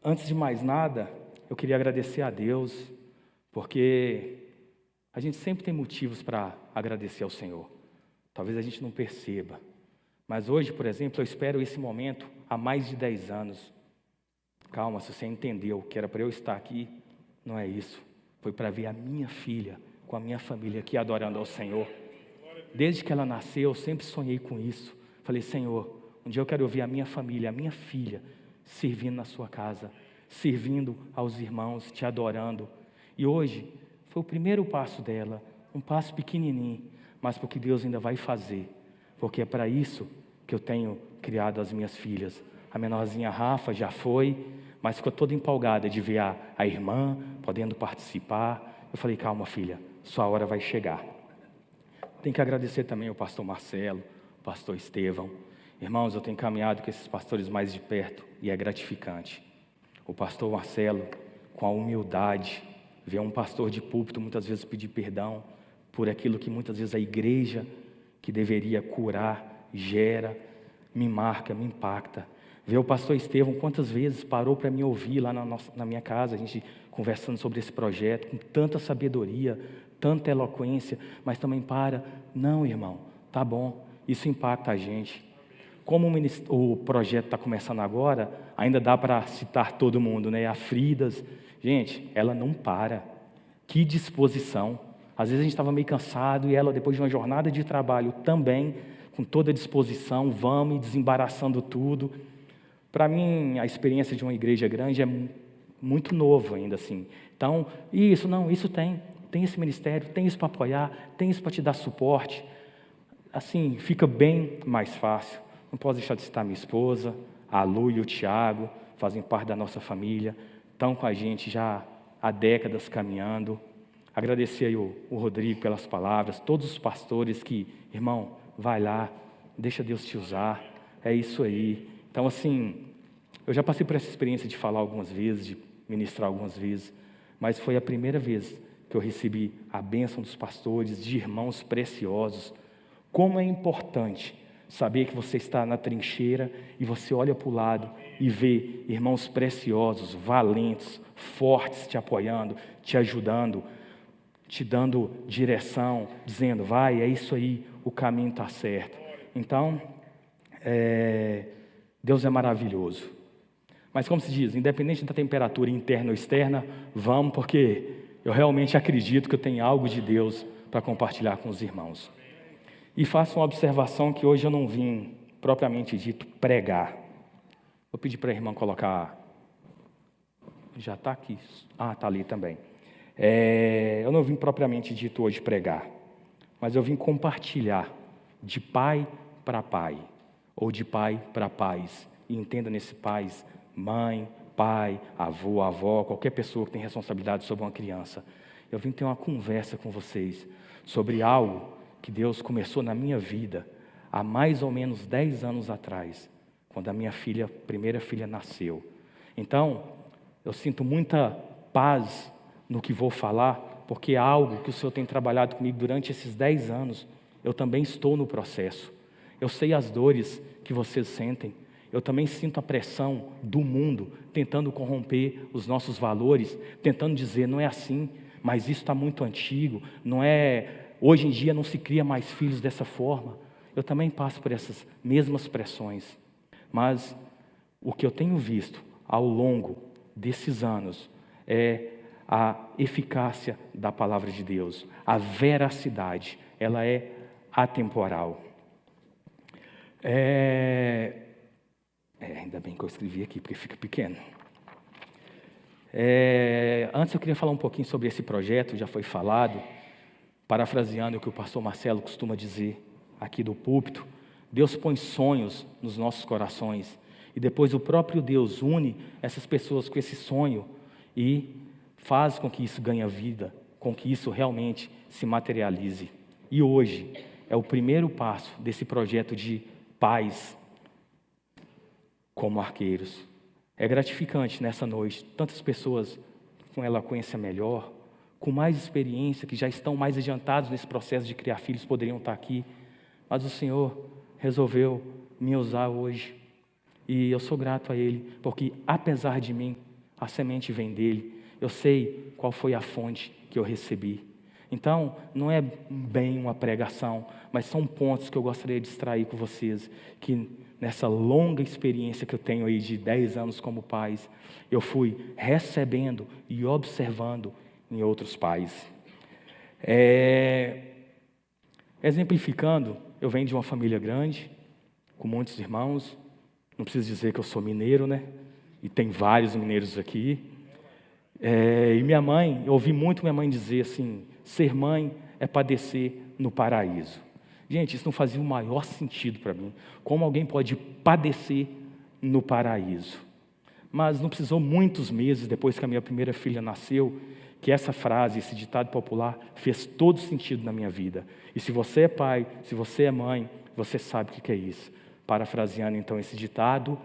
Antes de mais nada, eu queria agradecer a Deus, porque a gente sempre tem motivos para agradecer ao Senhor. Talvez a gente não perceba, mas hoje, por exemplo, eu espero esse momento há mais de 10 anos. Calma, se você entendeu que era para eu estar aqui, não é isso. Foi para ver a minha filha com a minha família aqui adorando ao Senhor. Desde que ela nasceu, eu sempre sonhei com isso. Falei, Senhor, um dia eu quero ver a minha família, a minha filha, servindo na sua casa, servindo aos irmãos, te adorando. E hoje foi o primeiro passo dela, um passo pequenininho, mas porque Deus ainda vai fazer, porque é para isso que eu tenho criado as minhas filhas. A menorzinha Rafa já foi, mas ficou toda empolgada de ver a irmã podendo participar. Eu falei, calma filha, sua hora vai chegar. Tenho que agradecer também ao pastor Marcelo, ao pastor Estevão. Irmãos, eu tenho caminhado com esses pastores mais de perto e é gratificante. O pastor Marcelo, com a humildade, vê um pastor de púlpito muitas vezes pedir perdão por aquilo que muitas vezes a igreja que deveria curar, gera, me marca, me impacta. Ver o pastor Estevão quantas vezes parou para me ouvir lá na minha casa, a gente conversando sobre esse projeto, com tanta sabedoria, tanta eloquência, mas também não irmão, tá bom, isso impacta a gente. Como o projeto está começando agora, ainda dá para citar todo mundo, né? A Fridas, gente, ela não para, que disposição. Às vezes a gente estava meio cansado e ela, depois de uma jornada de trabalho também, com toda a disposição, vamos desembaraçando tudo. Para mim, a experiência de uma igreja grande é muito novo ainda assim. Então, isso tem esse ministério, tem isso para apoiar, tem isso para te dar suporte. Assim, fica bem mais fácil. Não posso deixar de citar minha esposa, a Lu e o Tiago, fazem parte da nossa família, estão com a gente já há décadas caminhando. Agradecer aí o Rodrigo pelas palavras, todos os pastores que, irmão, vai lá, deixa Deus te usar, é isso aí. Então, assim, eu já passei por essa experiência de falar algumas vezes, de ministrar algumas vezes, mas foi a primeira vez que eu recebi a bênção dos pastores, de irmãos preciosos. Como é importante saber que você está na trincheira e você olha para o lado e vê irmãos preciosos, valentes, fortes te apoiando, te ajudando, te dando direção, dizendo, vai, é isso aí, o caminho está certo. Então, Deus é maravilhoso. Mas como se diz, independente da temperatura interna ou externa, vamos, porque eu realmente acredito que eu tenho algo de Deus para compartilhar com os irmãos. E faço uma observação que hoje eu não vim, propriamente dito, pregar. Vou pedir para a irmã colocar... Já está aqui. Ah, está ali também. Eu não vim propriamente dito hoje pregar, mas eu vim compartilhar de pai para pai, ou de pai para pais. E entenda nesse pais, mãe, pai, avô, avó, qualquer pessoa que tem responsabilidade sobre uma criança. Eu vim ter uma conversa com vocês sobre algo que Deus começou na minha vida há mais ou menos 10 anos atrás, quando a minha primeira filha nasceu. Então, eu sinto muita paz no que vou falar, porque é algo que o Senhor tem trabalhado comigo durante esses 10 anos. Eu também estou no processo. Eu sei as dores que vocês sentem. Eu também sinto a pressão do mundo tentando corromper os nossos valores, tentando dizer, não é assim, mas isso está muito antigo, não é... Hoje em dia não se cria mais filhos dessa forma. Eu também passo por essas mesmas pressões. Mas o que eu tenho visto ao longo desses anos é a eficácia da palavra de Deus, a veracidade, ela é atemporal. Ainda bem que eu escrevi aqui, porque fica pequeno. Antes eu queria falar um pouquinho sobre esse projeto, já foi falado, parafraseando o que o pastor Marcelo costuma dizer aqui do púlpito. Deus põe sonhos nos nossos corações e depois o próprio Deus une essas pessoas com esse sonho e faz com que isso ganhe vida, com que isso realmente se materialize. E hoje é o primeiro passo desse projeto de pais como arqueiros. É gratificante nessa noite, tantas pessoas com eloquência melhor, com mais experiência, que já estão mais adiantados nesse processo de criar filhos, poderiam estar aqui, mas o Senhor resolveu me usar hoje. E eu sou grato a Ele, porque apesar de mim, a semente vem dEle. Eu sei qual foi a fonte que eu recebi. Então, não é bem uma pregação, mas são pontos que eu gostaria de extrair com vocês, que nessa longa experiência que eu tenho aí de 10 anos como pais, eu fui recebendo e observando em outros pais. Exemplificando, eu venho de uma família grande, com muitos irmãos. Não preciso dizer que eu sou mineiro, né? E tem vários mineiros aqui. E minha mãe, eu ouvi muito minha mãe dizer assim, ser mãe é padecer no paraíso. Gente, isso não fazia o maior sentido para mim. Como alguém pode padecer no paraíso? Mas não precisou muitos meses depois que a minha primeira filha nasceu, que essa frase, esse ditado popular, fez todo sentido na minha vida. E se você é pai, se você é mãe, você sabe o que é isso. Parafraseando então esse ditado,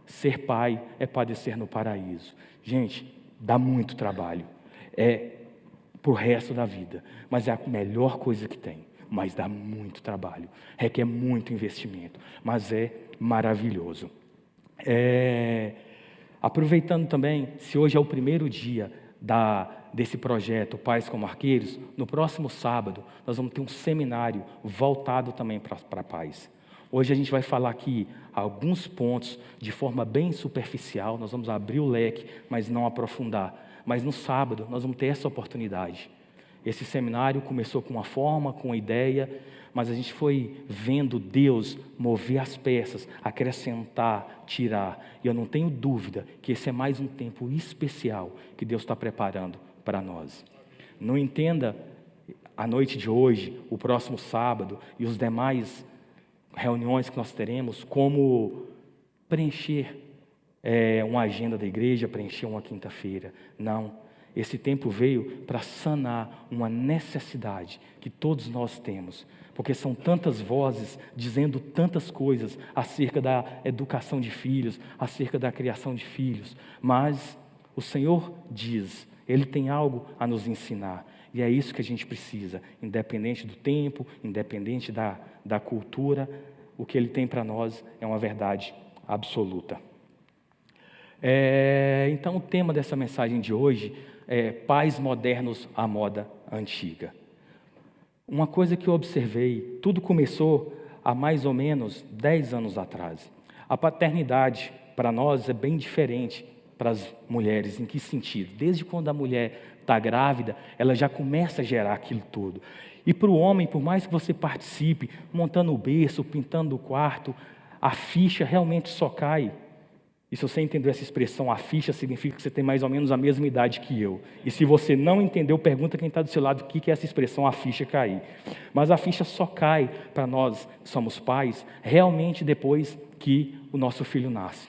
ser pai é padecer no paraíso. Gente, dá muito trabalho. É pro resto da vida, mas é a melhor coisa que tem. Mas dá muito trabalho, requer muito investimento, mas é maravilhoso. Aproveitando também, se hoje é o primeiro dia desse projeto Pais como Arqueiros, no próximo sábado nós vamos ter um seminário voltado também para pais. Hoje a gente vai falar aqui alguns pontos de forma bem superficial, nós vamos abrir o leque, mas não aprofundar. Mas no sábado nós vamos ter essa oportunidade. Esse seminário começou com uma forma, com uma ideia, mas a gente foi vendo Deus mover as peças, acrescentar, tirar. E eu não tenho dúvida que esse é mais um tempo especial que Deus está preparando para nós. Não entenda a noite de hoje, o próximo sábado e os demais reuniões que nós teremos como preencher uma agenda da igreja, preencher uma quinta-feira. Não. Esse tempo veio para sanar uma necessidade que todos nós temos, porque são tantas vozes dizendo tantas coisas acerca da educação de filhos, acerca da criação de filhos, mas o Senhor diz, Ele tem algo a nos ensinar, e é isso que a gente precisa, independente do tempo, independente da cultura, o que Ele tem para nós é uma verdade absoluta. Então o tema dessa mensagem de hoje pais modernos à moda antiga. Uma coisa que eu observei, tudo começou há mais ou menos 10 anos atrás. A paternidade, para nós, é bem diferente para as mulheres. Em que sentido? Desde quando a mulher está grávida, ela já começa a gerar aquilo tudo. E para o homem, por mais que você participe, montando o berço, pintando o quarto, a ficha realmente só cai. E se você entendeu essa expressão, a ficha, significa que você tem mais ou menos a mesma idade que eu. E se você não entendeu, pergunta quem está do seu lado o que é essa expressão, a ficha cair. Mas a ficha só cai para nós, que somos pais, realmente depois que o nosso filho nasce.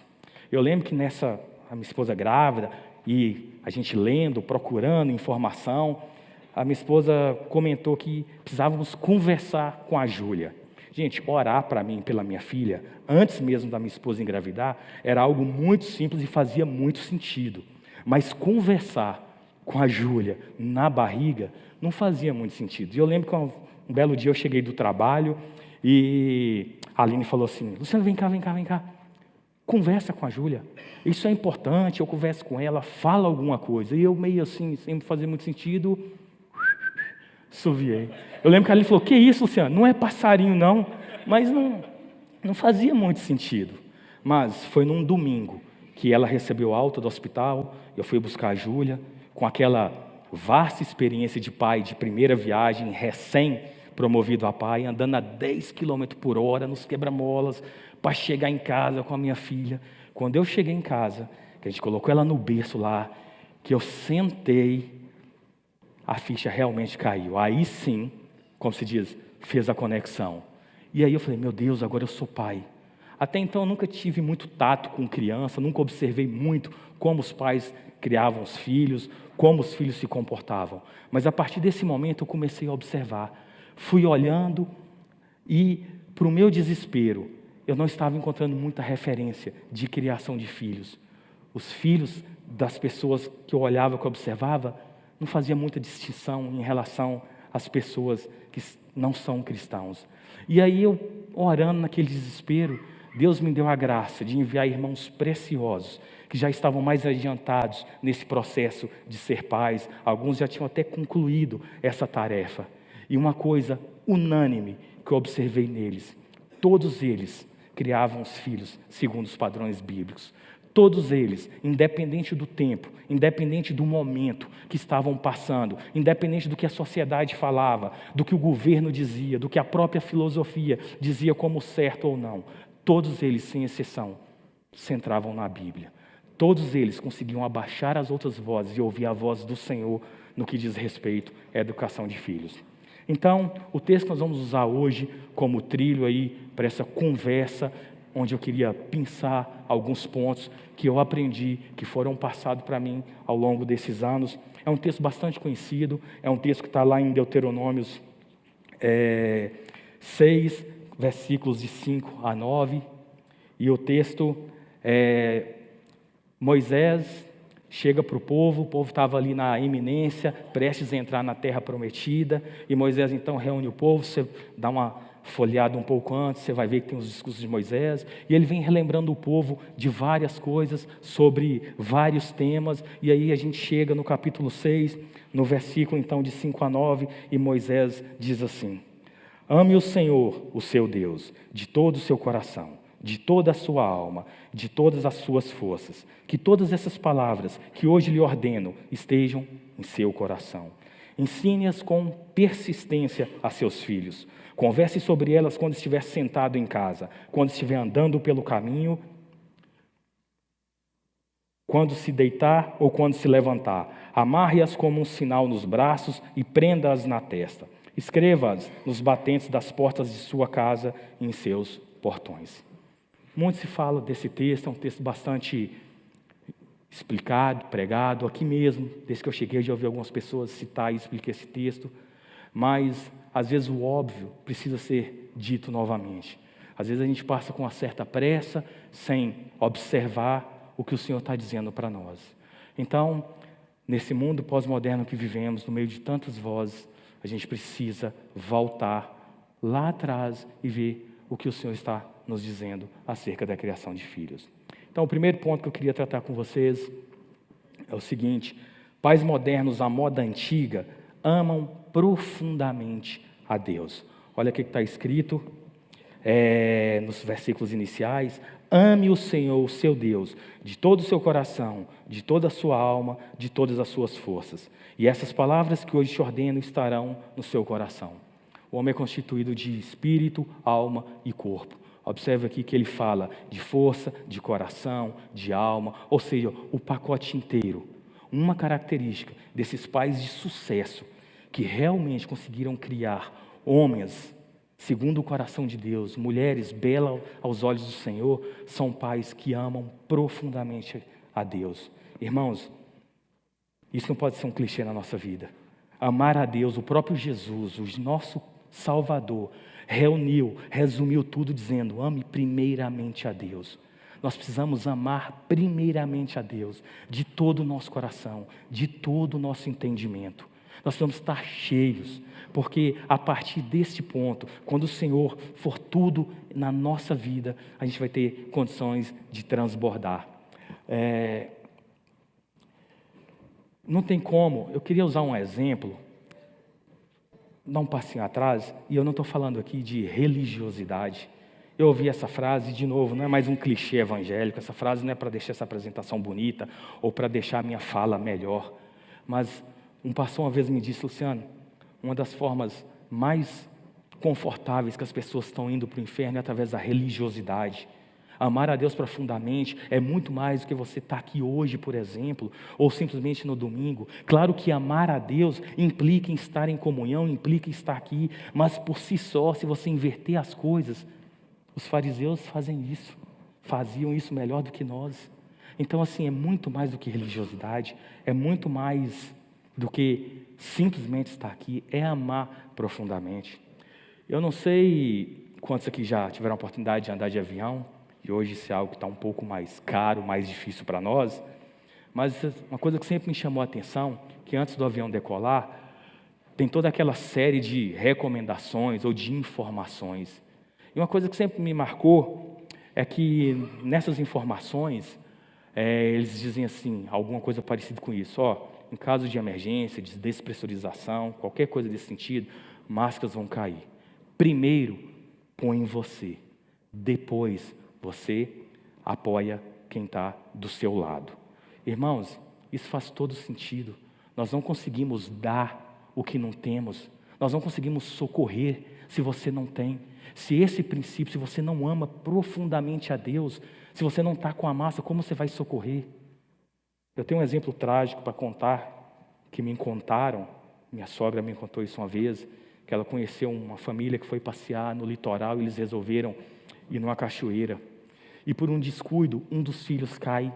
Eu lembro que a minha esposa grávida, e a gente lendo, procurando informação, a minha esposa comentou que precisávamos conversar com a Júlia. Gente, orar para mim, pela minha filha, antes mesmo da minha esposa engravidar, era algo muito simples e fazia muito sentido. Mas conversar com a Júlia na barriga não fazia muito sentido. E eu lembro que um belo dia eu cheguei do trabalho e a Aline falou assim, Luciano, vem cá. Conversa com a Júlia. Isso é importante, eu converso com ela, fala alguma coisa. E eu meio assim, sem fazer muito sentido, suviei. Eu lembro que a Aline falou, que isso, Luciano? Não é passarinho, não. Mas não fazia muito sentido. Mas foi num domingo que ela recebeu alta do hospital, eu fui buscar a Júlia, com aquela vasta experiência de pai, de primeira viagem, recém-promovido a pai, andando a 10 km por hora nos quebra-molas, para chegar em casa com a minha filha. Quando eu cheguei em casa, que a gente colocou ela no berço lá, que eu sentei, a ficha realmente caiu. Aí sim, como se diz, fez a conexão. E aí eu falei, meu Deus, agora eu sou pai. Até então eu nunca tive muito tato com criança, nunca observei muito como os pais criavam os filhos, como os filhos se comportavam. Mas a partir desse momento eu comecei a observar. Fui olhando e, para o meu desespero, eu não estava encontrando muita referência de criação de filhos. Os filhos das pessoas que eu olhava, que eu observava, não fazia muita distinção em relação às pessoas que não são cristãos. E aí eu orando naquele desespero, Deus me deu a graça de enviar irmãos preciosos, que já estavam mais adiantados nesse processo de ser pais. Alguns já tinham até concluído essa tarefa. E uma coisa unânime que eu observei neles: todos eles criavam os filhos segundo os padrões bíblicos. Todos eles, independente do tempo, independente do momento que estavam passando, independente do que a sociedade falava, do que o governo dizia, do que a própria filosofia dizia como certo ou não, todos eles, sem exceção, centravam na Bíblia. Todos eles conseguiam abaixar as outras vozes e ouvir a voz do Senhor no que diz respeito à educação de filhos. Então, o texto que nós vamos usar hoje como trilho aí para essa conversa, onde eu queria pensar alguns pontos que eu aprendi, que foram passados para mim ao longo desses anos. É um texto bastante conhecido, é um texto que está lá em Deuteronômios 6, versículos de 5 a 9, e o texto Moisés chega para o povo estava ali na iminência, prestes a entrar na terra prometida, e Moisés então reúne o povo. Você dá uma folheada um pouco antes, você vai ver que tem os discursos de Moisés, e ele vem relembrando o povo de várias coisas, sobre vários temas, e aí a gente chega no capítulo 6, no versículo então de 5 a 9, e Moisés diz assim: ame o Senhor, o seu Deus, de todo o seu coração, de toda a sua alma, de todas as suas forças. Que todas essas palavras que hoje lhe ordeno estejam em seu coração. Ensine-as com persistência a seus filhos. Converse sobre elas quando estiver sentado em casa, quando estiver andando pelo caminho, quando se deitar ou quando se levantar. Amarre-as como um sinal nos braços e prenda-as na testa. Escreva-as nos batentes das portas de sua casa e em seus portões. Muito se fala desse texto, é um texto bastante explicado, pregado, aqui mesmo, desde que eu cheguei, já ouvi algumas pessoas citar e explicar esse texto, mas às vezes o óbvio precisa ser dito novamente. Às vezes a gente passa com uma certa pressa, sem observar o que o Senhor está dizendo para nós. Então, nesse mundo pós-moderno que vivemos, no meio de tantas vozes, a gente precisa voltar lá atrás e ver o que o Senhor está nos dizendo acerca da criação de filhos. Então, o primeiro ponto que eu queria tratar com vocês é o seguinte: pais modernos à moda antiga amam profundamente a Deus. Olha o que está escrito nos versículos iniciais: ame o Senhor, o seu Deus, de todo o seu coração, de toda a sua alma, de todas as suas forças. E essas palavras que hoje te ordeno estarão no seu coração. O homem é constituído de espírito, alma e corpo. Observe aqui que ele fala de força, de coração, de alma, ou seja, o pacote inteiro. Uma característica desses pais de sucesso, que realmente conseguiram criar homens segundo o coração de Deus, mulheres belas aos olhos do Senhor, são pais que amam profundamente a Deus. Irmãos, isso não pode ser um clichê na nossa vida. Amar a Deus, o próprio Jesus, o nosso Salvador, resumiu tudo dizendo: ame primeiramente a Deus. Nós precisamos amar primeiramente a Deus, de todo o nosso coração, de todo o nosso entendimento. Nós precisamos estar cheios, porque a partir deste ponto, quando o Senhor for tudo na nossa vida, a gente vai ter condições de transbordar. Não tem como, eu queria usar um exemplo, dar um passinho atrás, e eu não estou falando aqui de religiosidade. Eu ouvi essa frase, de novo, não é mais um clichê evangélico, essa frase não é para deixar essa apresentação bonita, ou para deixar a minha fala melhor, mas um pastor uma vez me disse: Luciano, uma das formas mais confortáveis que as pessoas estão indo para o inferno é através da religiosidade. Amar a Deus profundamente é muito mais do que você estar aqui hoje, por exemplo, ou simplesmente no domingo. Claro que amar a Deus implica em estar em comunhão, implica em estar aqui, mas por si só, se você inverter as coisas, os fariseus faziam isso melhor do que nós. Então, assim, é muito mais do que religiosidade, é muito mais do que simplesmente estar aqui, é amar profundamente. Eu não sei quantos aqui já tiveram a oportunidade de andar de avião, e hoje isso é algo que está um pouco mais caro, mais difícil para nós, mas uma coisa que sempre me chamou a atenção, que antes do avião decolar, tem toda aquela série de recomendações ou de informações. E uma coisa que sempre me marcou é que nessas informações, eles dizem assim, alguma coisa parecida com isso, em caso de emergência, de despressurização, qualquer coisa desse sentido, máscaras vão cair. Primeiro, põe em você. Depois, você apoia quem está do seu lado. Irmãos, isso faz todo sentido. Nós não conseguimos dar o que não temos. Nós não conseguimos socorrer se você não tem. Se esse princípio, se você não ama profundamente a Deus, se você não está com a massa, como você vai socorrer? Eu tenho um exemplo trágico para contar, que me contaram, minha sogra me contou isso uma vez, que ela conheceu uma família que foi passear no litoral e eles resolveram ir numa cachoeira. E por um descuido, um dos filhos cai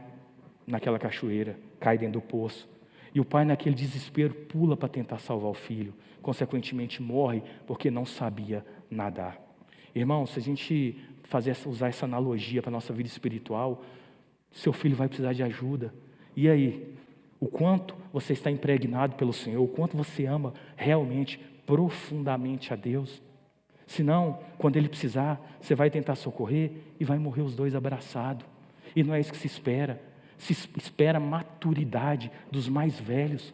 naquela cachoeira, cai dentro do poço. E o pai, naquele desespero, pula para tentar salvar o filho. Consequentemente, morre porque não sabia nadar. Irmão, se a gente usar essa analogia para a nossa vida espiritual, seu filho vai precisar de ajuda. E aí? O quanto você está impregnado pelo Senhor, o quanto você ama realmente, profundamente a Deus. Senão, quando ele precisar, você vai tentar socorrer e vai morrer os dois abraçados. E não é isso que se espera. Se espera maturidade dos mais velhos.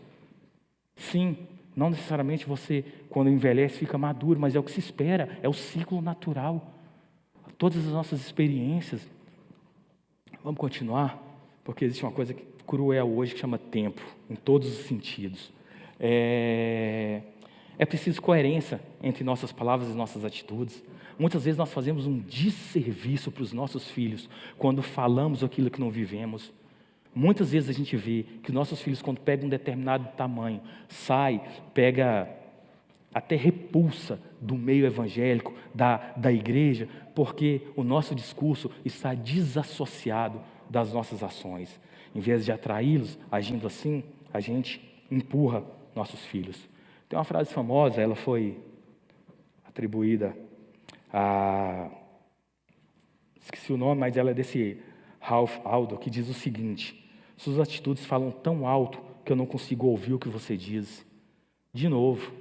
Sim, não necessariamente você, quando envelhece, fica maduro, mas é o que se espera, é o ciclo natural. Todas as nossas experiências. Vamos continuar? Porque existe uma coisa cruel hoje que chama tempo, em todos os sentidos. É preciso coerência entre nossas palavras e nossas atitudes. Muitas vezes nós fazemos um desserviço para os nossos filhos quando falamos aquilo que não vivemos. Muitas vezes a gente vê que nossos filhos, quando pegam um determinado tamanho, pega até repulsa do meio evangélico, da igreja, porque o nosso discurso está desassociado das nossas ações. Em vez de atraí-los, agindo assim, a gente empurra nossos filhos. Tem uma frase famosa, ela foi atribuída esqueci o nome, mas ela é desse Ralph Waldo, que diz o seguinte: suas atitudes falam tão alto que eu não consigo ouvir o que você diz. De novo,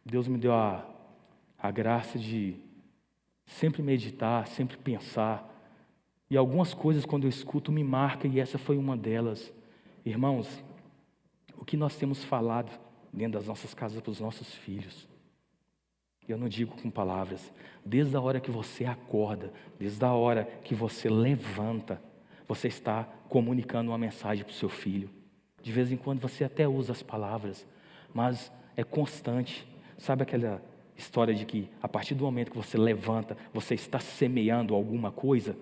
Deus me deu a graça de sempre meditar, sempre pensar, e algumas coisas quando eu escuto me marcam, e essa foi uma delas. Irmãos, o que nós temos falado dentro das nossas casas para os nossos filhos? Eu não digo com palavras. Desde a hora que você acorda, desde a hora que você levanta, você está comunicando uma mensagem para o seu filho. De vez em quando você até usa as palavras, mas é constante. Sabe aquela história de que a partir do momento que você levanta, você está semeando alguma coisa?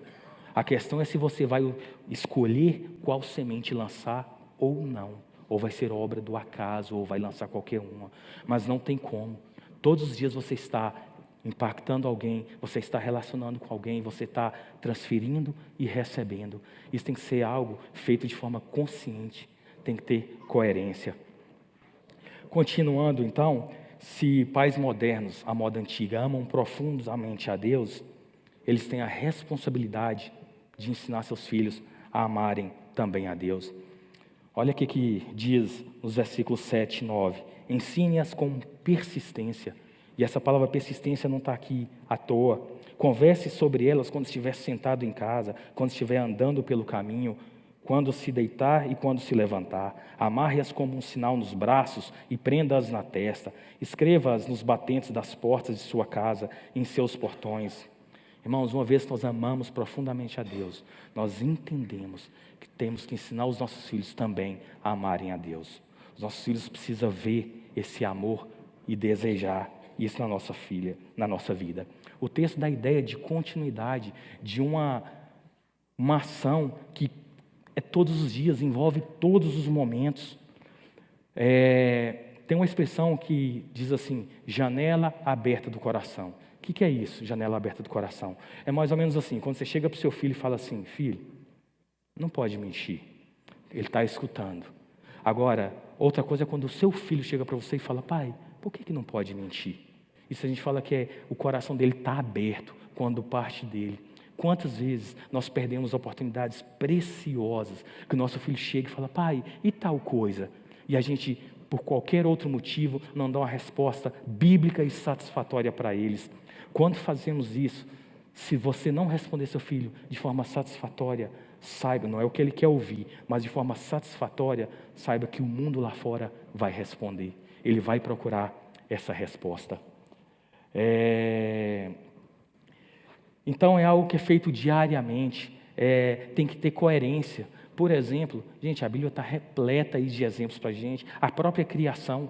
A questão é se você vai escolher qual semente lançar ou não. Ou vai ser obra do acaso, ou vai lançar qualquer uma. Mas não tem como. Todos os dias você está impactando alguém, você está relacionando com alguém, você está transferindo e recebendo. Isso tem que ser algo feito de forma consciente, tem que ter coerência. Continuando então, se pais modernos, a moda antiga, amam profundamente a Deus, eles têm a responsabilidade de ensinar seus filhos a amarem também a Deus. Olha o que diz nos versículos 7 e 9. Ensine-as com persistência. E essa palavra persistência não está aqui à toa. Converse sobre elas quando estiver sentado em casa, quando estiver andando pelo caminho, quando se deitar e quando se levantar. Amarre-as como um sinal nos braços e prenda-as na testa. Escreva-as nos batentes das portas de sua casa, em seus portões. Irmãos, uma vez que nós amamos profundamente a Deus, nós entendemos que temos que ensinar os nossos filhos também a amarem a Deus. Os nossos filhos precisam ver esse amor e desejar isso na nossa vida. O texto dá a ideia de continuidade, de uma ação que é todos os dias, envolve todos os momentos. Tem uma expressão que diz assim, janela aberta do coração. O que é isso, janela aberta do coração? É mais ou menos assim, quando você chega para o seu filho e fala assim, filho, não pode mentir. Ele está escutando. Agora, outra coisa é quando o seu filho chega para você e fala, pai, por que não pode mentir? Isso a gente fala que o coração dele está aberto quando parte dele. Quantas vezes nós perdemos oportunidades preciosas que o nosso filho chega e fala, pai, e tal coisa? E a gente por qualquer outro motivo, não dá uma resposta bíblica e satisfatória para eles. Quando fazemos isso, se você não responder seu filho de forma satisfatória, saiba, não é o que ele quer ouvir, mas de forma satisfatória, saiba que o mundo lá fora vai responder. Ele vai procurar essa resposta. Então é algo que é feito diariamente, tem que ter coerência. Por exemplo, gente, a Bíblia está repleta aí de exemplos para a gente. A própria criação,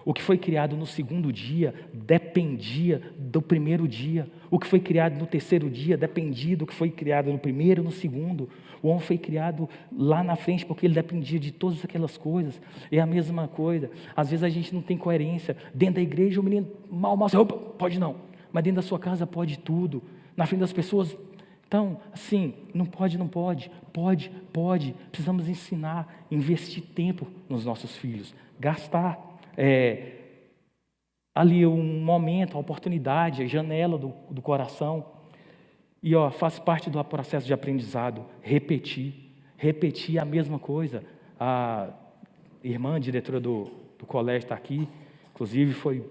o que foi criado no segundo dia dependia do primeiro dia. O que foi criado no terceiro dia dependia do que foi criado no primeiro e no segundo. O homem foi criado lá na frente porque ele dependia de todas aquelas coisas. É a mesma coisa. Às vezes a gente não tem coerência. Dentro da igreja o menino mal, opa, pode não. Mas dentro da sua casa pode tudo. Na frente das pessoas... Então, assim, não pode, pode. Precisamos ensinar, investir tempo nos nossos filhos, gastar ali um momento, a oportunidade, a janela do coração. E faz parte do processo de aprendizado, repetir a mesma coisa. A irmã, diretora do colégio está aqui, inclusive foi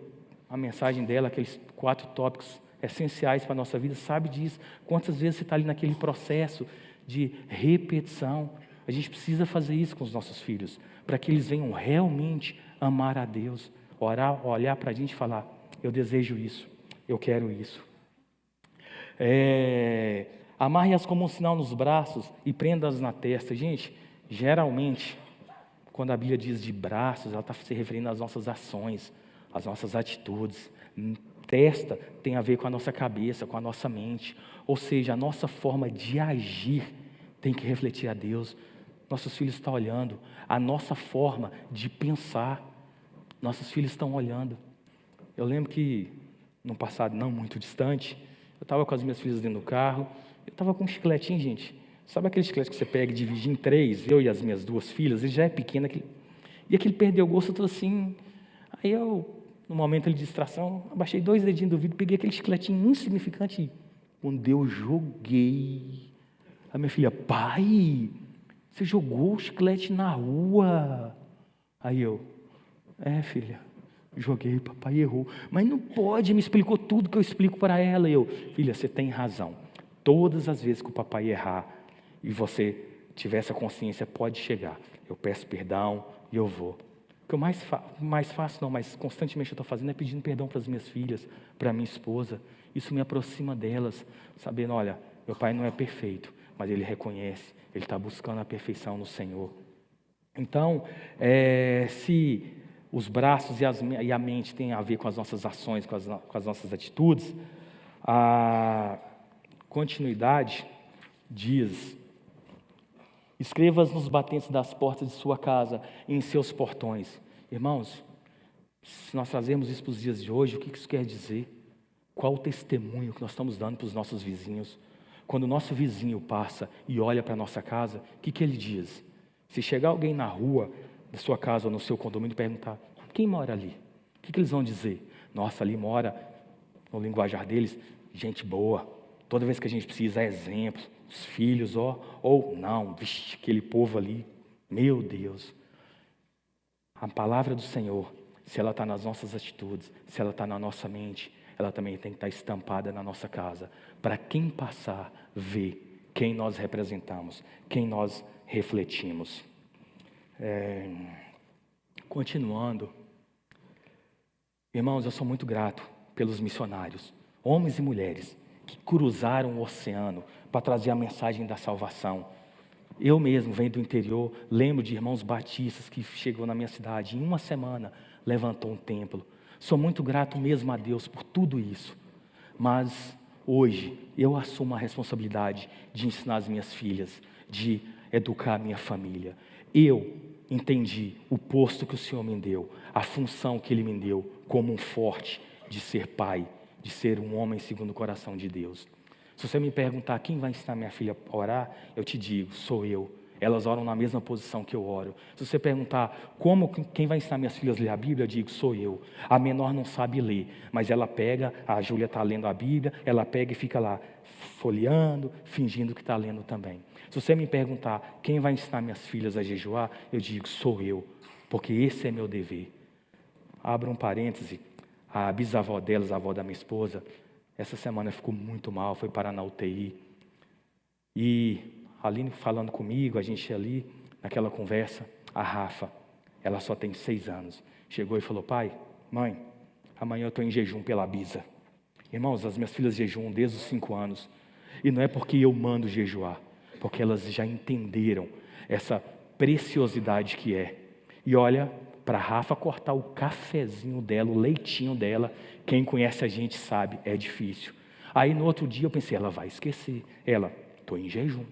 a mensagem dela, aqueles 4 tópicos essenciais para a nossa vida, sabe disso. Quantas vezes você está ali naquele processo de repetição? A gente precisa fazer isso com os nossos filhos, para que eles venham realmente amar a Deus, olhar para a gente e falar, eu desejo isso, eu quero isso. Amarre-as como um sinal nos braços e prenda-as na testa. Gente, geralmente, quando a Bíblia diz de braços, ela está se referindo às nossas ações, às nossas atitudes. Testa tem a ver com a nossa cabeça, com a nossa mente. Ou seja, a nossa forma de agir tem que refletir a Deus. Nossos filhos estão olhando. A nossa forma de pensar, nossos filhos estão olhando. Eu lembro que, num passado não muito distante, eu estava com as minhas filhas dentro do carro, eu estava com um chicletinho, gente. Sabe aquele chiclete que você pega e divide em 3, eu e as minhas 2 filhas? Ele já é pequeno, e aquele perdeu o gosto, eu estou assim. Aí eu, no momento de distração, abaixei 2 dedinhos do vidro, peguei aquele chicletinho insignificante, e quando eu joguei, a minha filha, pai, você jogou o chiclete na rua? Aí eu, filha, joguei, papai errou. Mas não pode, me explicou tudo que eu explico para ela. E eu, filha, você tem razão. Todas as vezes que o papai errar e você tiver essa consciência, pode chegar. Eu peço perdão e eu vou. O que eu mais faço, não, mas constantemente eu estou fazendo é pedindo perdão para as minhas filhas, para a minha esposa. Isso me aproxima delas, sabendo, olha, meu pai não é perfeito, mas ele reconhece, ele está buscando a perfeição no Senhor. Então, se os braços e a mente têm a ver com as nossas ações, com as nossas atitudes, a continuidade diz: escreva-as nos batentes das portas de sua casa e em seus portões. Irmãos, se nós trazemos isso para os dias de hoje, o que isso quer dizer? Qual o testemunho que nós estamos dando para os nossos vizinhos? Quando o nosso vizinho passa e olha para a nossa casa, o que ele diz? Se chegar alguém na rua da sua casa ou no seu condomínio e perguntar, quem mora ali? O que eles vão dizer? Nossa, ali mora, no linguajar deles, gente boa. Toda vez que a gente precisa, exemplo, os filhos, ou não, vixe, aquele povo ali, meu Deus. A palavra do Senhor, se ela está nas nossas atitudes, se ela está na nossa mente, ela também tem que estar estampada na nossa casa, para quem passar, ver quem nós representamos, quem nós refletimos. Continuando, irmãos, eu sou muito grato pelos missionários, homens e mulheres, que cruzaram o oceano para trazer a mensagem da salvação. Eu mesmo venho do interior, lembro de irmãos batistas que chegou na minha cidade, em uma semana levantou um templo. Sou muito grato mesmo a Deus por tudo isso. Mas hoje eu assumo a responsabilidade de ensinar as minhas filhas, de educar a minha família. Eu entendi o posto que o Senhor me deu, a função que Ele me deu como um forte de ser pai, de ser um homem segundo o coração de Deus. Se você me perguntar quem vai ensinar minha filha a orar, eu te digo, sou eu. Elas oram na mesma posição que eu oro. Se você perguntar quem vai ensinar minhas filhas a ler a Bíblia, eu digo, sou eu. A menor não sabe ler, mas ela pega, a Júlia está lendo a Bíblia, ela pega e fica lá folheando, fingindo que está lendo também. Se você me perguntar quem vai ensinar minhas filhas a jejuar, eu digo, sou eu. porque esse é meu dever. Abra um parêntese, a bisavó delas, a avó da minha esposa, essa semana ficou muito mal, foi parar na UTI. E ali falando comigo, a gente ali, naquela conversa, a Rafa, ela só tem 6 anos, chegou e falou: pai, mãe, amanhã eu estou em jejum pela Bisa. Irmãos, as minhas filhas jejuam desde os 5 anos. E não é porque eu mando jejuar, porque elas já entenderam essa preciosidade que é. E olha, para a Rafa cortar o cafezinho dela, o leitinho dela, quem conhece a gente sabe, é difícil. Aí no outro dia eu pensei, ela vai esquecer. Ela, estou em jejum.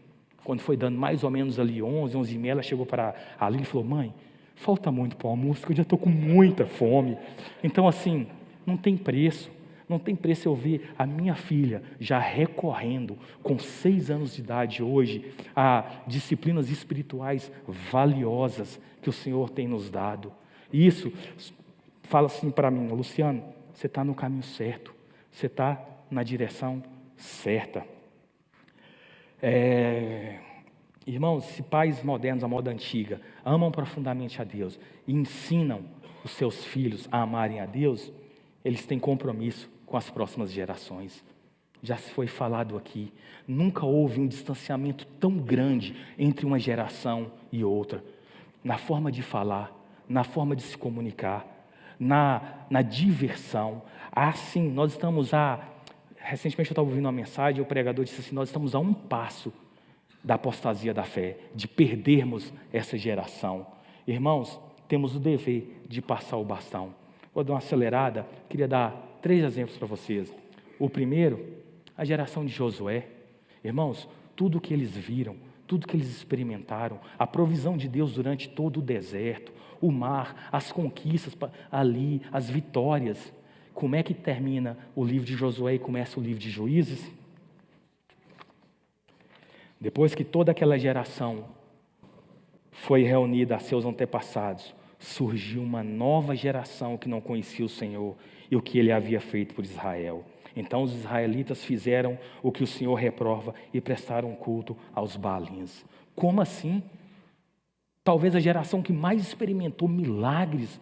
Quando foi dando mais ou menos ali 11, 11h30, ela chegou para a Aline e falou: mãe, falta muito para o almoço, que eu já estou com muita fome. Então assim, não tem preço. Não tem preço eu ver a minha filha já recorrendo, com 6 anos de idade hoje, a disciplinas espirituais valiosas que o Senhor tem nos dado. E isso fala assim para mim: Luciano, você está no caminho certo, você está na direção certa. Irmãos, se pais modernos, a moda antiga, amam profundamente a Deus e ensinam os seus filhos a amarem a Deus, eles têm compromisso com as próximas gerações. Já foi falado aqui, nunca houve um distanciamento tão grande entre uma geração e outra, na forma de falar, na forma de se comunicar, na diversão. Assim, nós estamos recentemente eu estava ouvindo uma mensagem, o pregador disse assim: nós estamos a um passo da apostasia da fé, de perdermos essa geração. Irmãos, temos o dever de passar o bastão. Vou dar uma acelerada, queria dar 3 exemplos para vocês. O primeiro, a geração de Josué. Irmãos, tudo que eles viram, tudo que eles experimentaram, a provisão de Deus durante todo o deserto, o mar, as conquistas ali, as vitórias. Como é que termina o livro de Josué e começa o livro de Juízes? Depois que toda aquela geração foi reunida a seus antepassados, surgiu uma nova geração que não conhecia o Senhor e o que ele havia feito por Israel. Então os israelitas fizeram o que o Senhor reprova e prestaram culto aos Baalins. Como assim? Talvez a geração que mais experimentou milagres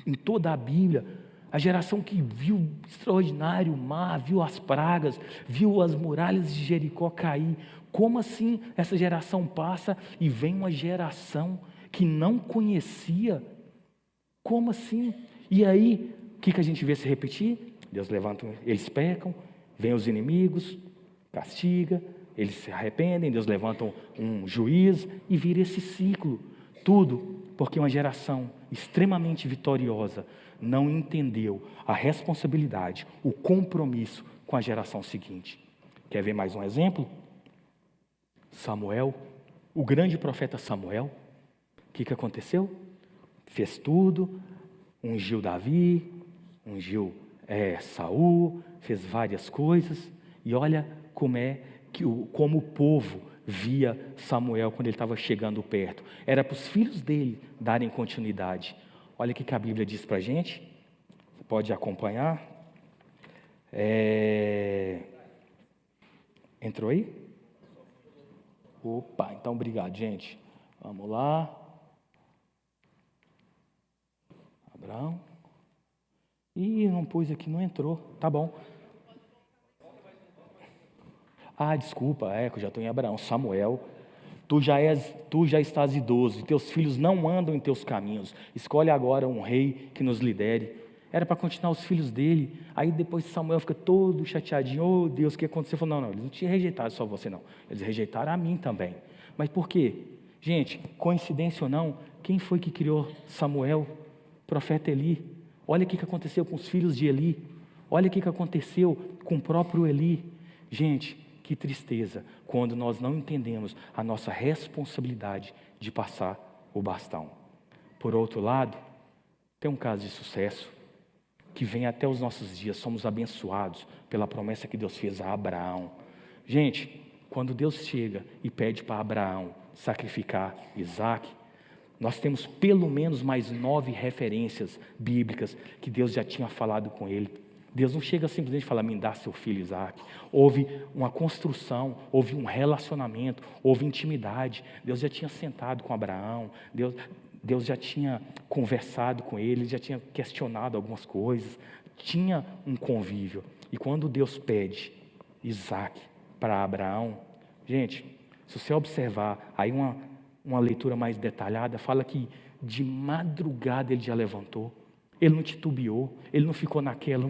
em toda a Bíblia, a geração que viu o extraordinário mar, viu as pragas, viu as muralhas de Jericó cair. Como assim essa geração passa e vem uma geração que não conhecia? Como assim? E aí, o que a gente vê se repetir? Deus levanta, eles pecam, vem os inimigos, castiga, eles se arrependem, Deus levanta um juiz e vira esse ciclo. Tudo porque uma geração extremamente vitoriosa não entendeu a responsabilidade, o compromisso com a geração seguinte. Quer ver mais um exemplo? Samuel, o grande profeta Samuel. O que aconteceu? Fez tudo, ungiu Davi, ungiu Saul, fez várias coisas, e olha como o povo via Samuel quando ele estava chegando perto. Era para os filhos dele darem continuidade. Olha o que a Bíblia diz para a gente, você pode acompanhar. Entrou aí? Opa, então obrigado, gente. Vamos lá. Abraão. Ih, não pus aqui, não entrou. Tá bom. Desculpa, que eu já estou em Abraão. Samuel, tu já estás idoso, e teus filhos não andam em teus caminhos. Escolhe agora um rei que nos lidere. Era para continuar os filhos dele. Aí depois Samuel fica todo chateadinho. Oh Deus, o que aconteceu? Falou: não, eles não tinham rejeitado só você não. Eles rejeitaram a mim também. Mas por quê? Gente, coincidência ou não, quem foi que criou Samuel? Profeta Eli. Olha o que aconteceu com os filhos de Eli. Olha o que aconteceu com o próprio Eli. Gente, que tristeza quando nós não entendemos a nossa responsabilidade de passar o bastão. Por outro lado, tem um caso de sucesso que vem até os nossos dias. Somos abençoados pela promessa que Deus fez a Abraão. Gente, quando Deus chega e pede para Abraão sacrificar Isaac, nós temos pelo menos mais 9 referências bíblicas que Deus já tinha falado com ele. Deus não chega simplesmente e fala: me dá seu filho Isaac. Houve uma construção, houve um relacionamento, houve intimidade. Deus já tinha sentado com Abraão. Deus já tinha conversado com ele, já tinha questionado algumas coisas, tinha um convívio. E quando Deus pede Isaac para Abraão, gente, se você observar aí uma leitura mais detalhada, fala que de madrugada ele já levantou, ele não titubeou, ele não ficou naquela,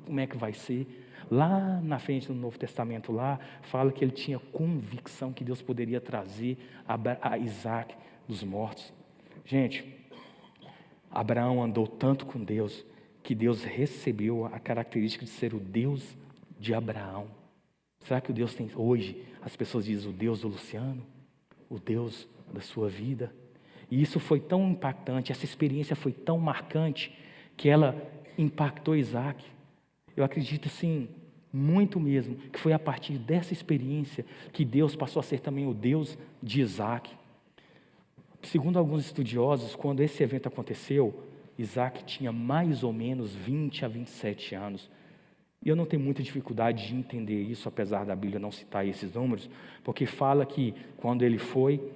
como é que vai ser? Lá na frente do Novo Testamento, lá, fala que ele tinha convicção que Deus poderia trazer a Isaac dos mortos. Gente, Abraão andou tanto com Deus, que Deus recebeu a característica de ser o Deus de Abraão. Será que o Deus tem, hoje, as pessoas dizem o Deus do Luciano? O Deus da sua vida? E isso foi tão impactante, essa experiência foi tão marcante, que ela impactou Isaac. Eu acredito, assim, muito mesmo, que foi a partir dessa experiência que Deus passou a ser também o Deus de Isaac. Segundo alguns estudiosos, quando esse evento aconteceu, Isaac tinha mais ou menos 20 a 27 anos. E eu não tenho muita dificuldade de entender isso, apesar da Bíblia não citar esses números, porque fala que quando ele foi,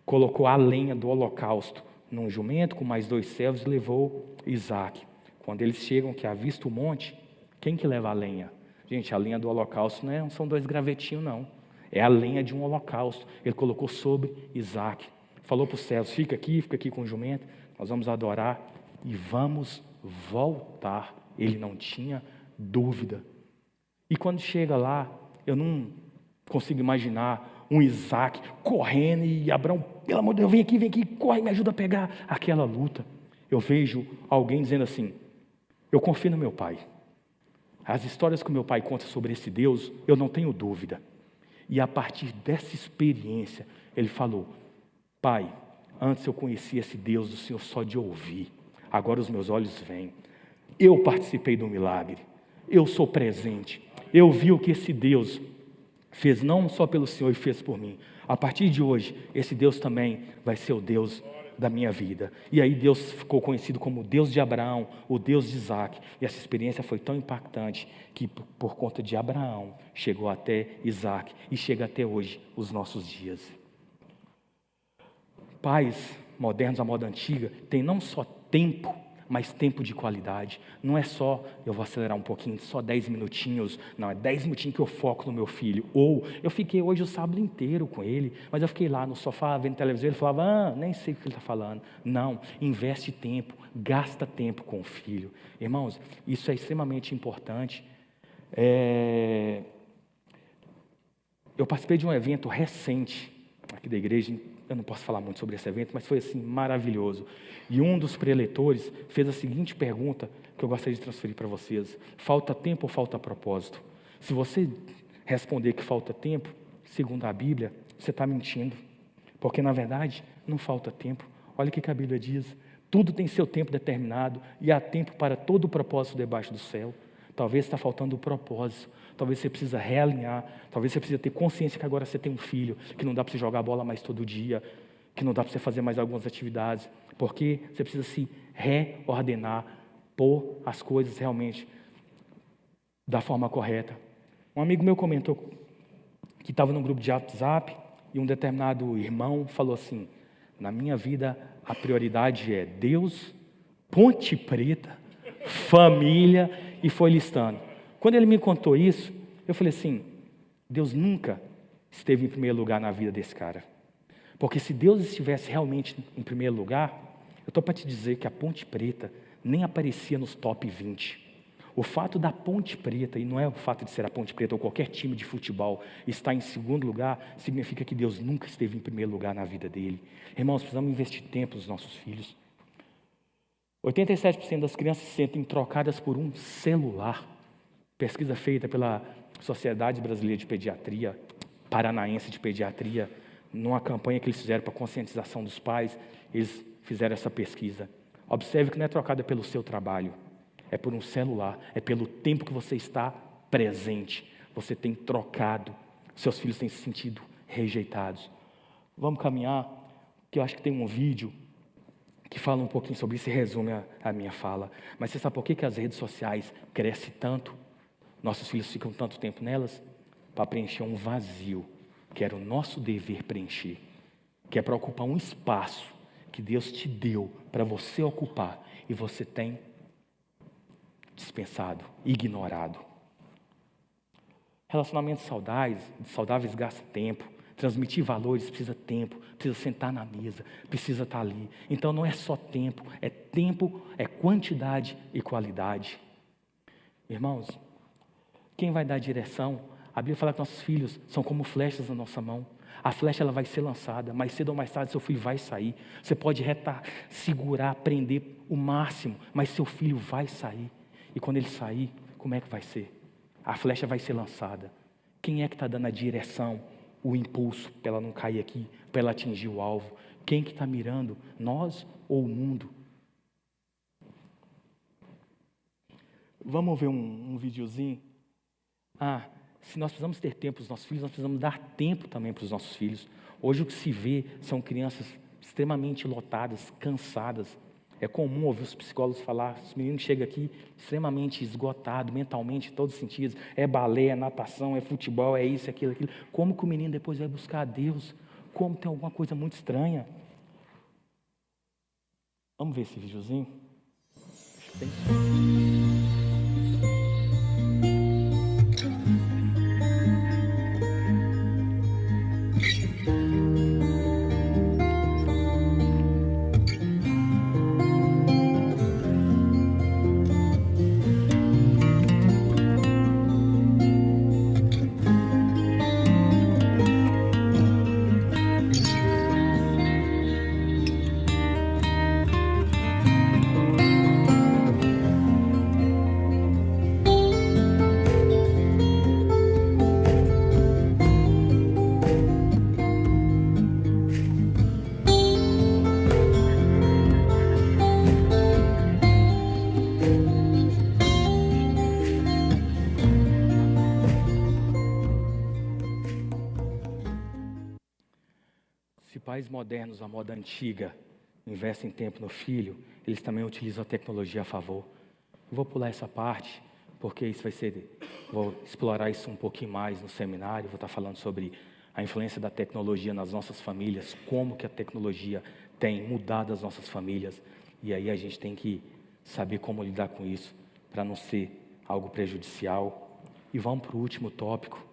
colocou a lenha do holocausto num jumento com mais 2 servos e levou Isaac. Quando eles chegam, que avista o monte, quem que leva a lenha? Gente, a lenha do holocausto não são 2 gravetinhos, não. É a lenha de um holocausto. Ele colocou sobre Isaac. Falou para os servos, fica aqui com o jumento, nós vamos adorar e vamos voltar. Ele não tinha dúvida. E quando chega lá, eu não consigo imaginar um Isaac correndo e Abraão, pelo amor de Deus, vem aqui, corre, me ajuda a pegar aquela luta. Eu vejo alguém dizendo assim, eu confio no meu pai. As histórias que o meu pai conta sobre esse Deus, eu não tenho dúvida. E a partir dessa experiência, ele falou, pai, antes eu conhecia esse Deus do Senhor só de ouvir, agora os meus olhos veem. Eu participei do milagre, eu sou presente, eu vi o que esse Deus fez não só pelo Senhor e fez por mim. A partir de hoje, esse Deus também vai ser o Deus da minha vida. E aí Deus ficou conhecido como o Deus de Abraão, o Deus de Isaac. E essa experiência foi tão impactante que por conta de Abraão chegou até Isaac e chega até hoje, os nossos dias. Pais modernos à moda antiga têm não só tempo, mas tempo de qualidade. Não é só, eu vou acelerar um pouquinho, só 10 minutinhos. Não, é 10 minutinhos que eu foco no meu filho. Ou, eu fiquei hoje o sábado inteiro com ele, mas eu fiquei lá no sofá vendo televisão, ele falava, nem sei o que ele está falando. Não, investe tempo, gasta tempo com o filho. Irmãos, isso é extremamente importante. Eu participei de um evento recente, aqui da igreja, eu não posso falar muito sobre esse evento, mas foi assim, maravilhoso. E um dos preletores fez a seguinte pergunta, que eu gostaria de transferir para vocês. Falta tempo ou falta propósito? Se você responder que falta tempo, segundo a Bíblia, você está mentindo. Porque, na verdade, não falta tempo. Olha o que a Bíblia diz. Tudo tem seu tempo determinado e há tempo para todo o propósito debaixo do céu. Talvez está faltando o propósito. Talvez você precisa realinhar. Talvez você precisa ter consciência que agora você tem um filho, que não dá para você jogar bola mais todo dia, que não dá para você fazer mais algumas atividades, porque você precisa se reordenar, pôr as coisas realmente da forma correta. Um amigo meu comentou que estava num grupo de WhatsApp e um determinado irmão falou assim, na minha vida a prioridade é Deus, Ponte Preta, família, e foi listando. Quando ele me contou isso, eu falei assim, Deus nunca esteve em primeiro lugar na vida desse cara. Porque se Deus estivesse realmente em primeiro lugar, eu estou para te dizer que a Ponte Preta nem aparecia nos top 20. O fato da Ponte Preta, e não é o fato de ser a Ponte Preta ou qualquer time de futebol, estar em segundo lugar, significa que Deus nunca esteve em primeiro lugar na vida dele. Irmãos, precisamos investir tempo nos nossos filhos. 87% das crianças se sentem trocadas por um celular. Pesquisa feita pela Sociedade Brasileira de Pediatria, Paranaense de Pediatria, numa campanha que eles fizeram para conscientização dos pais, eles fizeram essa pesquisa. Observe que não é trocada pelo seu trabalho, é por um celular, é pelo tempo que você está presente. Você tem trocado, seus filhos têm se sentido rejeitados. Vamos caminhar, que eu acho que tem um vídeo que fala um pouquinho sobre isso e resume a minha fala. Mas você sabe por que as redes sociais crescem tanto? Nossos filhos ficam tanto tempo nelas? Para preencher um vazio, que era o nosso dever preencher, que é para ocupar um espaço que Deus te deu para você ocupar e você tem dispensado, ignorado. Relacionamentos saudáveis gastam tempo. Transmitir valores precisa tempo, precisa sentar na mesa, precisa estar ali. Então não é só tempo, é quantidade e qualidade. Irmãos, quem vai dar direção? A Bíblia fala que nossos filhos são como flechas na nossa mão. A flecha ela vai ser lançada, mais cedo ou mais tarde seu filho vai sair. Você pode retar, segurar, prender o máximo, mas seu filho vai sair. E quando ele sair, como é que vai ser? A flecha vai ser lançada. Quem é que está dando a direção, o impulso para ela não cair aqui, para ela atingir o alvo? Quem que está mirando? Nós ou o mundo? Vamos ver um videozinho? Se nós precisamos ter tempo para os nossos filhos, nós precisamos dar tempo também para os nossos filhos. Hoje o que se vê são crianças extremamente lotadas, cansadas. É comum ouvir os psicólogos falar, os meninos chegam aqui extremamente esgotados, mentalmente, em todos os sentidos. É balé, é natação, é futebol, é isso, é aquilo, aquilo. Como que o menino depois vai buscar a Deus? Como tem alguma coisa muito estranha? Vamos ver esse videozinho? Tem... Se pais modernos, a moda antiga, investem tempo no filho, eles também utilizam a tecnologia a favor. Eu vou pular essa parte, porque isso vou explorar isso um pouquinho mais no seminário, vou estar falando sobre a influência da tecnologia nas nossas famílias, como que a tecnologia tem mudado as nossas famílias, e aí a gente tem que saber como lidar com isso, para não ser algo prejudicial. E vamos para o último tópico.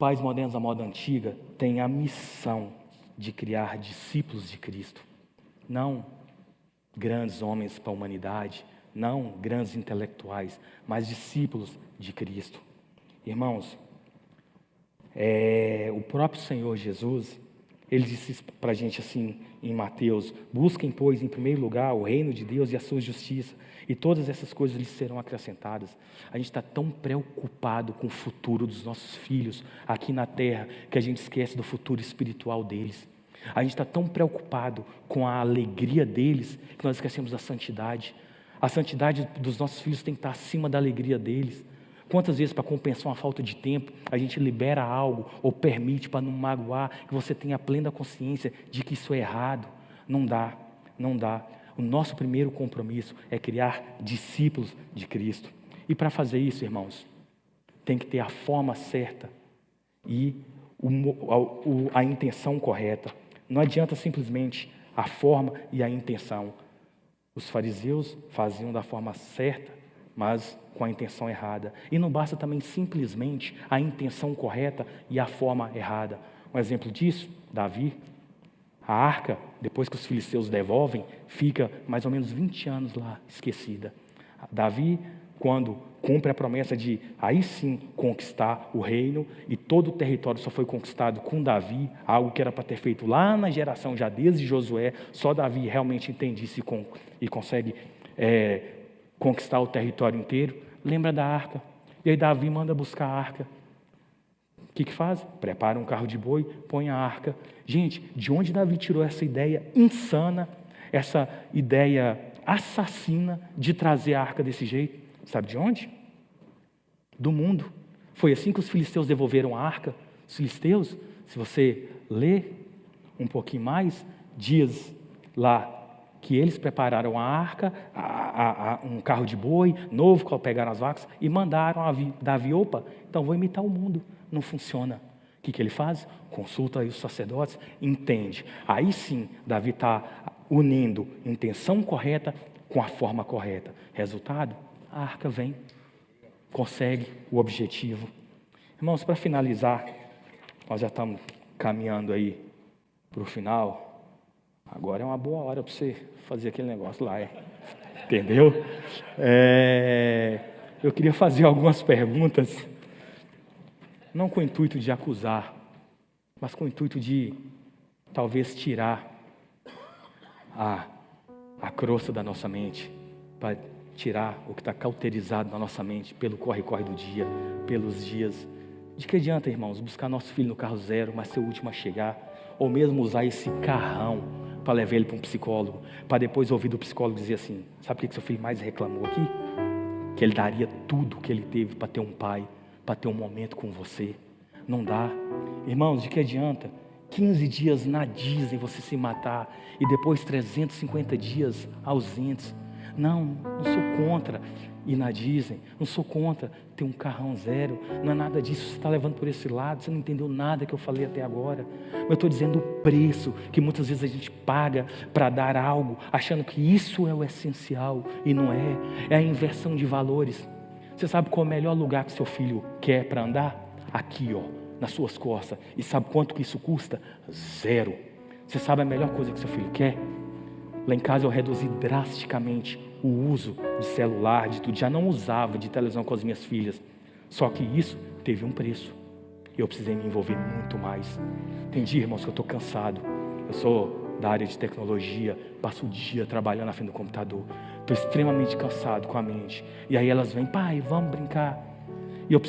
Pais modernos da moda antiga têm a missão de criar discípulos de Cristo. Não grandes homens para a humanidade, não grandes intelectuais, mas discípulos de Cristo. Irmãos, o próprio Senhor Jesus, Ele disse para a gente assim em Mateus: busquem, pois, em primeiro lugar o reino de Deus e a sua justiça, e todas essas coisas lhes serão acrescentadas. A gente está tão preocupado com o futuro dos nossos filhos aqui na terra, que a gente esquece do futuro espiritual deles. A gente está tão preocupado com a alegria deles, que nós esquecemos da santidade. A santidade dos nossos filhos tem que estar acima da alegria deles. Quantas vezes, para compensar uma falta de tempo, a gente libera algo ou permite para não magoar, que você tenha plena consciência de que isso é errado? Não dá, não dá. O nosso primeiro compromisso é criar discípulos de Cristo. E para fazer isso, irmãos, tem que ter a forma certa e a intenção correta. Não adianta simplesmente a forma e a intenção. Os fariseus faziam da forma certa, mas com a intenção errada. E não basta também simplesmente a intenção correta e a forma errada. Um exemplo disso, Davi. A arca, depois que os filisteus devolvem, fica mais ou menos 20 anos lá, esquecida. Davi, quando cumpre a promessa de, aí sim, conquistar o reino, e todo o território só foi conquistado com Davi, algo que era para ter feito lá na geração já desde Josué, só Davi realmente entende isso e consegue conquistar o território inteiro. Lembra da arca? E aí Davi manda buscar a arca. O que faz? Prepara um carro de boi, põe a arca. Gente, de onde Davi tirou essa ideia insana, essa ideia assassina de trazer a arca desse jeito? Sabe de onde? Do mundo. Foi assim que os filisteus devolveram a arca. Os filisteus, se você ler um pouquinho mais, diz lá que eles prepararam a arca, um carro de boi novo, pegaram as vacas e mandaram a Davi: opa, então vou imitar o mundo. Não funciona. O que ele faz? Consulta aí os sacerdotes, entende. Aí sim, Davi está unindo a intenção correta com a forma correta. Resultado, a arca vem, consegue o objetivo. Irmãos, para finalizar, nós já estamos caminhando aí para o final. Agora é uma boa hora para você fazer aquele negócio lá, entendeu? Eu queria fazer algumas perguntas, não com o intuito de acusar, mas com o intuito de talvez tirar a crosta da nossa mente, para tirar o que está cauterizado na nossa mente pelo corre-corre do dia, pelos dias. De que adianta, irmãos, buscar nosso filho no carro zero, mas ser o último a chegar, ou mesmo usar esse carrão para levar ele para um psicólogo, para depois ouvir do psicólogo dizer assim: sabe o que seu filho mais reclamou aqui? Que ele daria tudo que ele teve para ter um pai, para ter um momento com você. Não dá. Irmãos, de que adianta 15 dias na Disney você se matar e depois 350 dias ausentes? Não sou contra ir na Disney, não sou contra ter um carrão zero, não é nada disso. Você está levando por esse lado, você não entendeu nada que eu falei até agora. Eu estou dizendo o preço que muitas vezes a gente paga para dar algo, achando que isso é o essencial, e não é. É a inversão de valores. Você sabe qual é o melhor lugar que seu filho quer para andar? Aqui, nas suas costas. E sabe quanto que isso custa? 0. Você sabe a melhor coisa que seu filho quer? Lá em casa eu reduzi drasticamente o uso de celular, de tudo. Já não usava de televisão com as minhas filhas. Só que isso teve um preço. Eu precisei me envolver muito mais. Tem dia, irmãos, que eu estou cansado. Eu sou da área de tecnologia, passo o dia trabalhando na frente do computador. Estou extremamente cansado com a mente. E aí elas vêm: pai, vamos brincar. E eu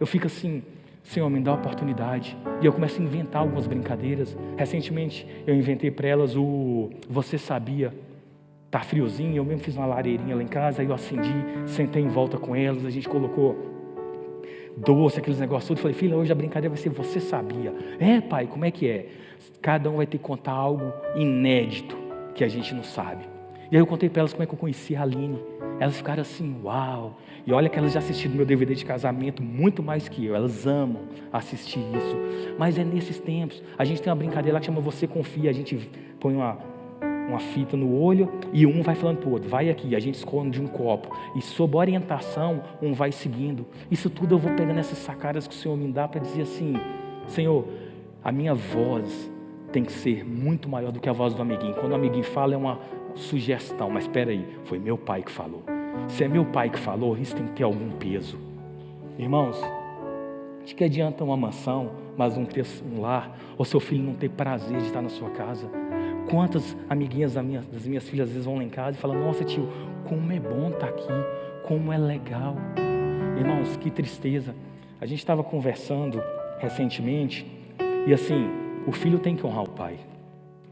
fico assim: Senhor, me dá a oportunidade. E eu começo a inventar algumas brincadeiras. Recentemente eu inventei para elas o Você Sabia? Tá friozinho, eu mesmo fiz uma lareirinha lá em casa, aí eu acendi, sentei em volta com elas, a gente colocou doce, aqueles negócios tudo. Falei: filha, hoje a brincadeira vai ser Você Sabia? Pai, como é que é? Cada um vai ter que contar algo inédito que a gente não sabe. E aí eu contei para elas como é que eu conheci a Aline. Elas ficaram assim: uau! E olha que elas já assistiram meu DVD de casamento muito mais que eu. Elas amam assistir isso. Mas é nesses tempos. A gente tem uma brincadeira lá que chama Você Confia. A gente põe uma fita no olho e um vai falando para o outro: vai aqui. A gente esconde um copo. E sob orientação, um vai seguindo. Isso tudo eu vou pegando essas sacadas que o Senhor me dá para dizer assim: Senhor, a minha voz tem que ser muito maior do que a voz do amiguinho. Quando o amiguinho fala é uma sugestão, mas espera aí, foi meu pai que falou. Se é meu pai que falou, isso tem que ter algum peso. Irmãos, de que adianta uma mansão, mas não ter um lar, ou seu filho não ter prazer de estar na sua casa? Quantas amiguinhas das minhas filhas às vezes vão lá em casa e falam: nossa tio, como é bom estar aqui, como é legal. Irmãos, que tristeza. A gente estava conversando recentemente, e assim, o filho tem que honrar o pai.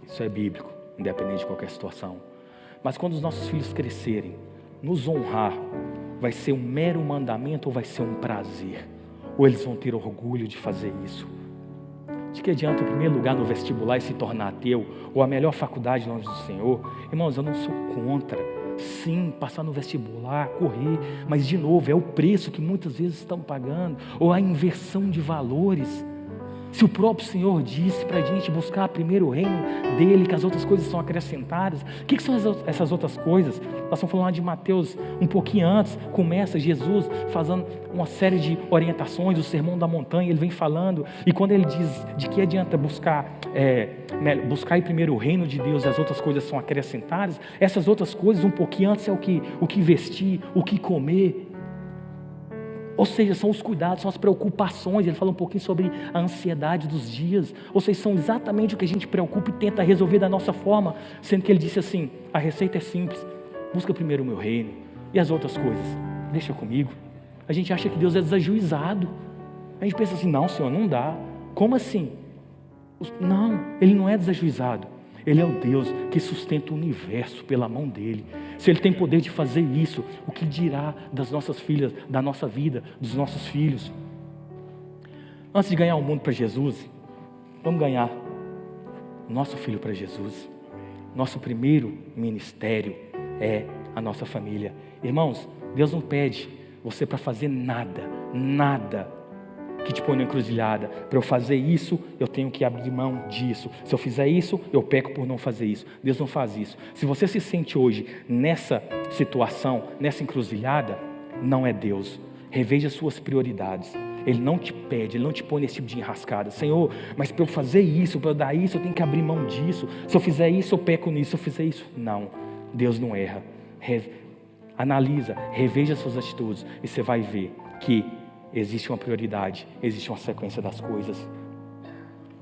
Isso é bíblico, independente de qualquer situação. Mas quando os nossos filhos crescerem, nos honrar vai ser um mero mandamento ou vai ser um prazer? Ou eles vão ter orgulho de fazer isso? De que adianta o primeiro lugar no vestibular e se tornar ateu? Ou a melhor faculdade longe do Senhor? Irmãos, eu não sou contra, sim, passar no vestibular, correr. Mas de novo, é o preço que muitas vezes estão pagando. Ou a inversão de valores. Se o próprio Senhor disse para a gente buscar primeiro o reino dele, que as outras coisas são acrescentadas. O que são essas outras coisas? Nós estamos falando de Mateus um pouquinho antes. Começa Jesus fazendo uma série de orientações, o Sermão da Montanha, ele vem falando. E quando ele diz de que adianta buscar em primeiro o reino de Deus e as outras coisas são acrescentadas, essas outras coisas um pouquinho antes é o que vestir, o que comer. Ou seja, são os cuidados, são as preocupações. Ele fala um pouquinho sobre a ansiedade dos dias. Ou seja, são exatamente o que a gente preocupa e tenta resolver da nossa forma. Sendo que ele disse assim: a receita é simples. Busca primeiro o meu reino. E as outras coisas, deixa comigo. A gente acha que Deus é desajuizado. A gente pensa assim: não, Senhor, não dá. Como assim? Não, Ele não é desajuizado. Ele é o Deus que sustenta o universo pela mão dele. Se Ele tem poder de fazer isso, o que dirá das nossas filhas, da nossa vida, dos nossos filhos? Antes de ganhar o mundo para Jesus, vamos ganhar nosso filho para Jesus. Nosso primeiro ministério é a nossa família. Irmãos, Deus não pede você para fazer nada que te põe na encruzilhada. Para eu fazer isso, eu tenho que abrir mão disso. Se eu fizer isso, eu peco por não fazer isso. Deus não faz isso. Se você se sente hoje nessa situação, nessa encruzilhada, não é Deus. Reveja suas prioridades. Ele não te pede, Ele não te põe nesse tipo de enrascada. Senhor, mas para eu fazer isso, para eu dar isso, eu tenho que abrir mão disso. Se eu fizer isso, eu peco nisso. Se eu fizer isso, não. Deus não erra. Analisa, reveja suas atitudes e você vai ver que existe uma prioridade, existe uma sequência das coisas.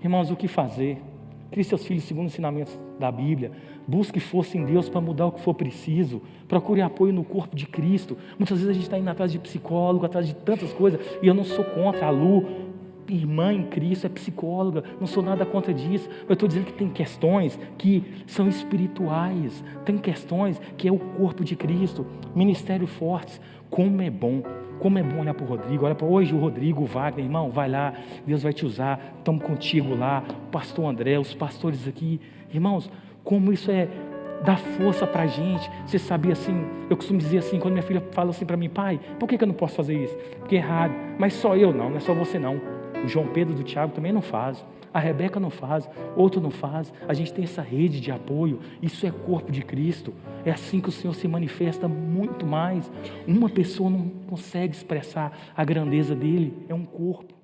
Irmãos, o que fazer? Crie seus filhos segundo os ensinamentos da Bíblia. Busque força em Deus para mudar o que for preciso. Procure apoio no corpo de Cristo. Muitas vezes a gente está indo atrás de psicólogo, atrás de tantas coisas, e eu não sou contra. A Lu, irmã em Cristo, é psicóloga, não sou nada contra disso. Eu estou dizendo que tem questões que são espirituais, tem questões que é o corpo de Cristo. Ministério Fortes, como é bom olhar para o Rodrigo. Olha para hoje o Rodrigo, o Wagner, irmão, vai lá, Deus vai te usar, estamos contigo lá, o pastor André, os pastores aqui, irmãos, como isso dá força para a gente. Você sabia assim, eu costumo dizer assim, quando minha filha fala assim para mim, pai, por que eu não posso fazer isso? Porque é errado, mas só eu não é só você não, o João Pedro do Tiago também não faz, a Rebeca não faz, outro não faz, a gente tem essa rede de apoio, isso é corpo de Cristo, é assim que o Senhor se manifesta muito mais. Uma pessoa não consegue expressar a grandeza dele, é um corpo.